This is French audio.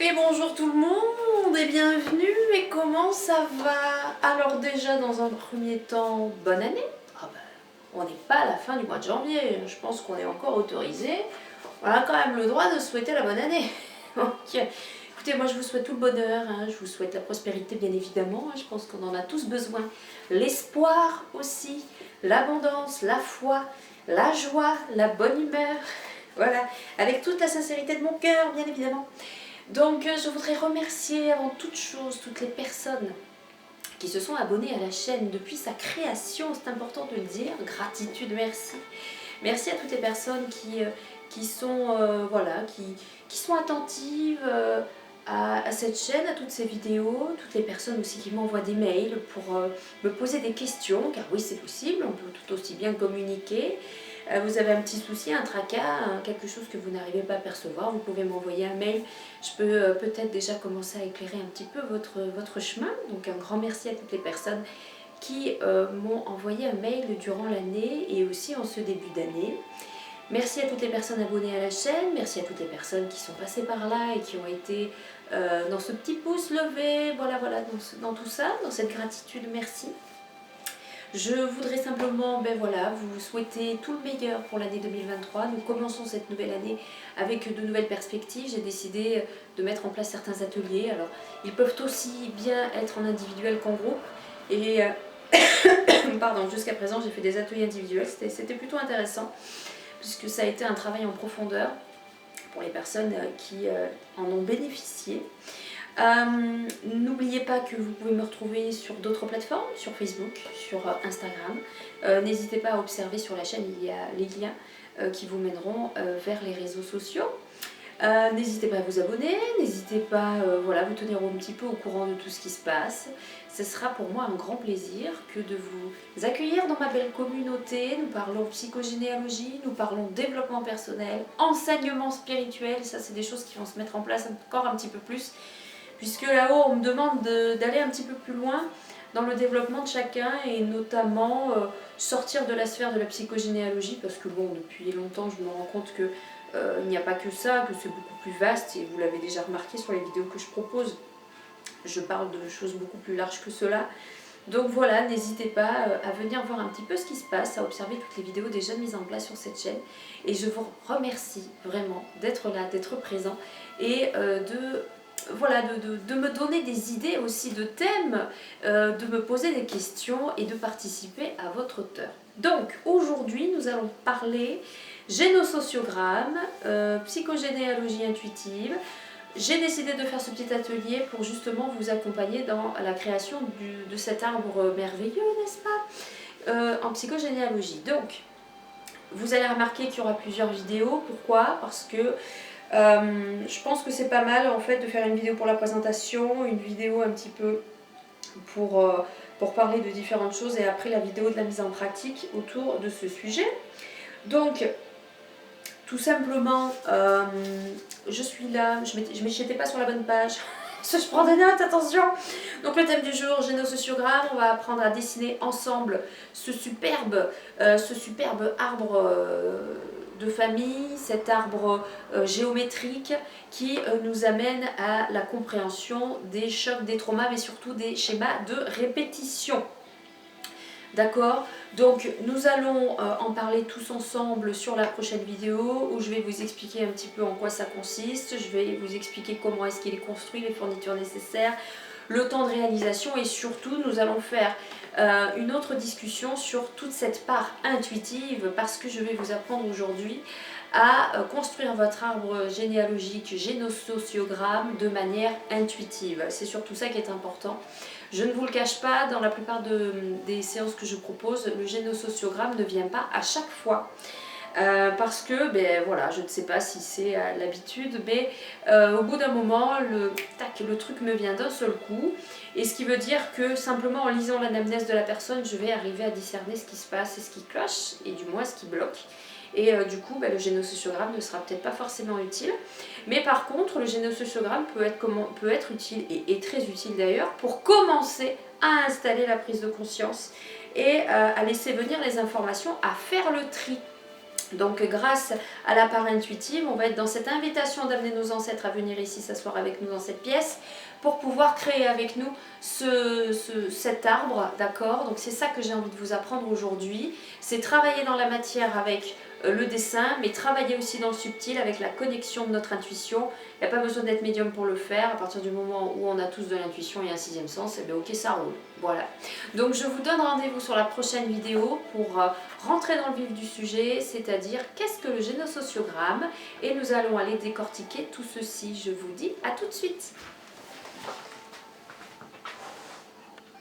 Et bonjour tout le monde et bienvenue, et comment ça va? Alors déjà dans un premier temps, bonne année. On n'est pas à la fin du mois de janvier, je pense qu'on est encore autorisé. On a quand même le droit de souhaiter la bonne année. Donc, écoutez, moi je vous souhaite tout le bonheur, je vous souhaite la prospérité bien évidemment, je pense qu'on en a tous besoin. L'espoir aussi, l'abondance, la foi, la joie, la bonne humeur. Voilà, avec toute la sincérité de mon cœur bien évidemment. Donc je voudrais remercier avant toute chose toutes les personnes qui se sont abonnées à la chaîne depuis sa création, c'est important de le dire, gratitude, merci. Merci à toutes les personnes qui sont, qui sont attentives à cette chaîne, à toutes ces vidéos, toutes les personnes aussi qui m'envoient des mails pour me poser des questions, car oui c'est possible, on peut tout aussi bien communiquer. Vous avez un petit souci, un tracas, quelque chose que vous n'arrivez pas à percevoir, vous pouvez m'envoyer un mail. Je peux peut-être déjà commencer à éclairer un petit peu votre chemin. Donc un grand merci à toutes les personnes qui m'ont envoyé un mail durant l'année et aussi en ce début d'année. Merci à toutes les personnes abonnées à la chaîne, merci à toutes les personnes qui sont passées par là et qui ont été dans ce petit pouce levé, voilà, dans tout ça, dans cette gratitude, merci. Je voudrais simplement vous souhaiter tout le meilleur pour l'année 2023. Nous commençons cette nouvelle année avec de nouvelles perspectives. J'ai décidé de mettre en place certains ateliers. Alors, ils peuvent aussi bien être en individuel qu'en groupe. Et pardon, jusqu'à présent, j'ai fait des ateliers individuels. C'était plutôt intéressant puisque ça a été un travail en profondeur pour les personnes qui en ont bénéficié. N'oubliez pas que vous pouvez me retrouver sur d'autres plateformes, sur Facebook, sur Instagram. N'hésitez pas à observer sur la chaîne, il y a les liens qui vous mèneront vers les réseaux sociaux. N'hésitez pas à vous abonner, n'hésitez pas à vous tenir un petit peu au courant de tout ce qui se passe. Ce sera pour moi un grand plaisir que de vous accueillir dans ma belle communauté. Nous parlons psychogénéalogie, nous parlons développement personnel, enseignement spirituel. Ça, c'est des choses qui vont se mettre en place encore un petit peu plus. Puisque là-haut, on me demande d'aller un petit peu plus loin dans le développement de chacun et notamment sortir de la sphère de la psychogénéalogie, parce que bon, depuis longtemps, je me rends compte que il n'y a pas que ça, que c'est beaucoup plus vaste, et vous l'avez déjà remarqué sur les vidéos que je propose, je parle de choses beaucoup plus larges que cela. Donc voilà, n'hésitez pas à venir voir un petit peu ce qui se passe, à observer toutes les vidéos déjà mises en place sur cette chaîne. Et je vous remercie vraiment d'être là, d'être présent et de me donner des idées aussi de thèmes, de me poser des questions et de participer à votre auteur. Donc aujourd'hui nous allons parler génosociogramme, psychogénéalogie intuitive. J'ai décidé de faire ce petit atelier pour justement vous accompagner dans la création de cet arbre merveilleux, n'est-ce pas, en psychogénéalogie. Donc vous allez remarquer qu'il y aura plusieurs vidéos. Pourquoi? Parce que je pense que c'est pas mal en fait de faire une vidéo pour la présentation, une vidéo un petit peu pour parler de différentes choses et après la vidéo de la mise en pratique autour de ce sujet. Donc tout simplement, je suis là, je n'étais pas sur la bonne page, je prends des notes, attention. Donc le thème du jour, génosociogramme, on va apprendre à dessiner ensemble ce superbe arbre de famille, cet arbre géométrique qui nous amène à la compréhension des chocs, des traumas, mais surtout des schémas de répétition. D'accord? Donc nous allons en parler tous ensemble sur la prochaine vidéo où je vais vous expliquer un petit peu en quoi ça consiste. Je vais vous expliquer comment est-ce qu'il est construit, les fournitures nécessaires, le temps de réalisation et surtout nous allons faire une autre discussion sur toute cette part intuitive parce que je vais vous apprendre aujourd'hui à construire votre arbre généalogique, génosociogramme de manière intuitive. C'est surtout ça qui est important. Je ne vous le cache pas, dans la plupart des séances que je propose, le génosociogramme ne vient pas à chaque fois. Parce que, je ne sais pas si c'est à l'habitude, mais au bout d'un moment, le truc me vient d'un seul coup. Et ce qui veut dire que simplement en lisant l'anamnèse de la personne, je vais arriver à discerner ce qui se passe et ce qui cloche, et du moins ce qui bloque. Et du coup, le génosociogramme ne sera peut-être pas forcément utile. Mais par contre, le génosociogramme peut être utile, et est très utile d'ailleurs, pour commencer à installer la prise de conscience et à laisser venir les informations, à faire le tri. Donc grâce à la part intuitive, on va être dans cette invitation d'amener nos ancêtres à venir ici s'asseoir avec nous dans cette pièce pour pouvoir créer avec nous cet arbre, d'accord? Donc c'est ça que j'ai envie de vous apprendre aujourd'hui, c'est travailler dans la matière avec le dessin, mais travailler aussi dans le subtil avec la connexion de notre intuition. Il n'y a pas besoin d'être médium pour le faire, à partir du moment où on a tous de l'intuition et un sixième sens, et bien ok, ça roule. Voilà. Donc je vous donne rendez-vous sur la prochaine vidéo pour rentrer dans le vif du sujet, c'est-à-dire qu'est-ce que le génosociogramme, et nous allons aller décortiquer tout ceci. Je vous dis à tout de suite.